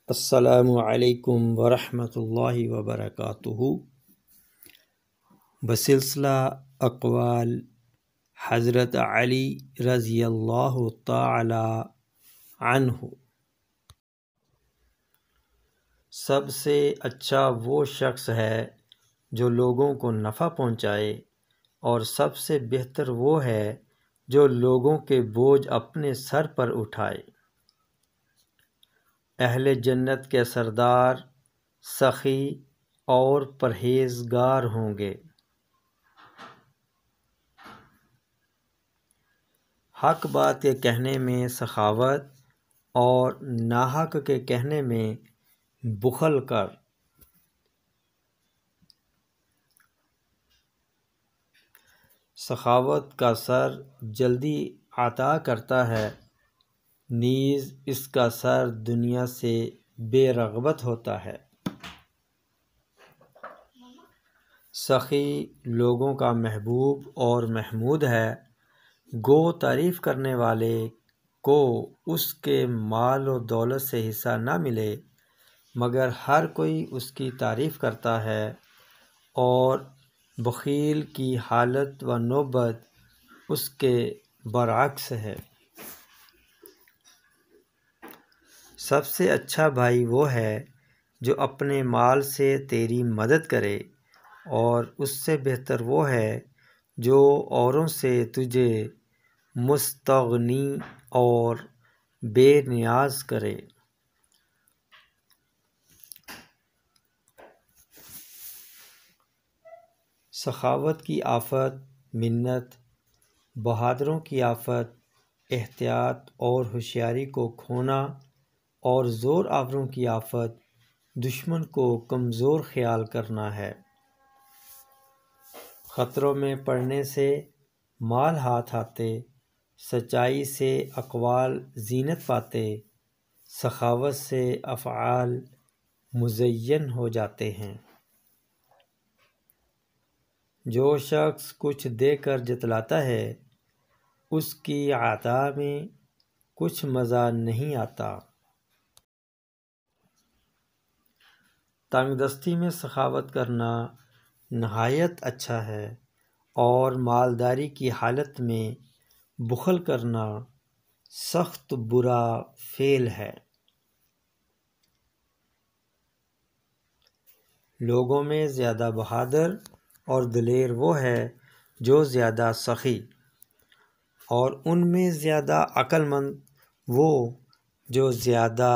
السلام علیکم ورحمۃ اللہ وبرکاتہ۔ بسلسلہ اقوال حضرت علی رضی اللہ تعالی عنہ، سب سے اچھا وہ شخص ہے جو لوگوں کو نفع پہنچائے، اور سب سے بہتر وہ ہے جو لوگوں کے بوجھ اپنے سر پر اٹھائے۔ اہل جنت کے سردار سخی اور پرہیزگار ہوں گے۔ حق بات کے کہنے میں سخاوت اور ناحق کے کہنے میں بخل کر۔ سخاوت کا سر جلدی عطا کرتا ہے، نیز اس کا سر دنیا سے بے رغبت ہوتا ہے۔ سخی لوگوں کا محبوب اور محمود ہے، گو تعریف کرنے والے کو اس کے مال و دولت سے حصہ نہ ملے، مگر ہر کوئی اس کی تعریف کرتا ہے، اور بخیل کی حالت و نوبت اس کے برعکس ہے۔ سب سے اچھا بھائی وہ ہے جو اپنے مال سے تیری مدد کرے، اور اس سے بہتر وہ ہے جو اوروں سے تجھے مستغنی اور بے نیاز کرے۔ سخاوت کی آفت منت، بہادروں کی آفت احتیاط اور ہوشیاری کو کھونا، اور زور آوروں کی آفت دشمن کو کمزور خیال کرنا ہے۔ خطروں میں پڑنے سے مال ہاتھ آتے، سچائی سے اقوال زینت پاتے، سخاوت سے افعال مزین ہو جاتے ہیں۔ جو شخص کچھ دے کر جتلاتا ہے، اس کی عطا میں کچھ مزہ نہیں آتا۔ تنگ دستی میں سخاوت کرنا نہایت اچھا ہے، اور مالداری کی حالت میں بخل کرنا سخت برا فعل ہے۔ لوگوں میں زیادہ بہادر اور دلیر وہ ہے جو زیادہ سخی، اور ان میں زیادہ عقل مند وہ جو زیادہ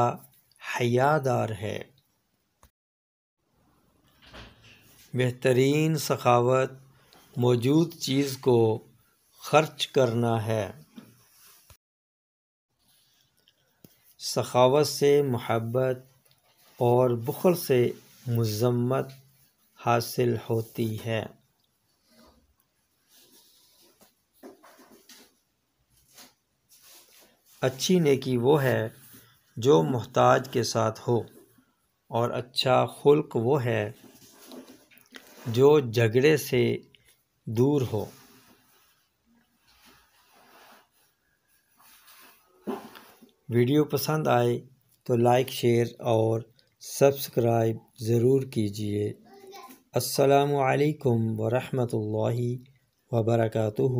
حیادار ہے۔ بہترین سخاوت موجود چیز کو خرچ کرنا ہے۔ سخاوت سے محبت اور بخل سے مذمت حاصل ہوتی ہے۔ اچھی نیکی وہ ہے جو محتاج کے ساتھ ہو، اور اچھا خلق وہ ہے جو جھگڑے سے دور ہو۔ ویڈیو پسند آئے تو لائک، شیئر اور سبسکرائب ضرور کیجیے۔ السلام علیکم ورحمۃ اللہ وبرکاتہ۔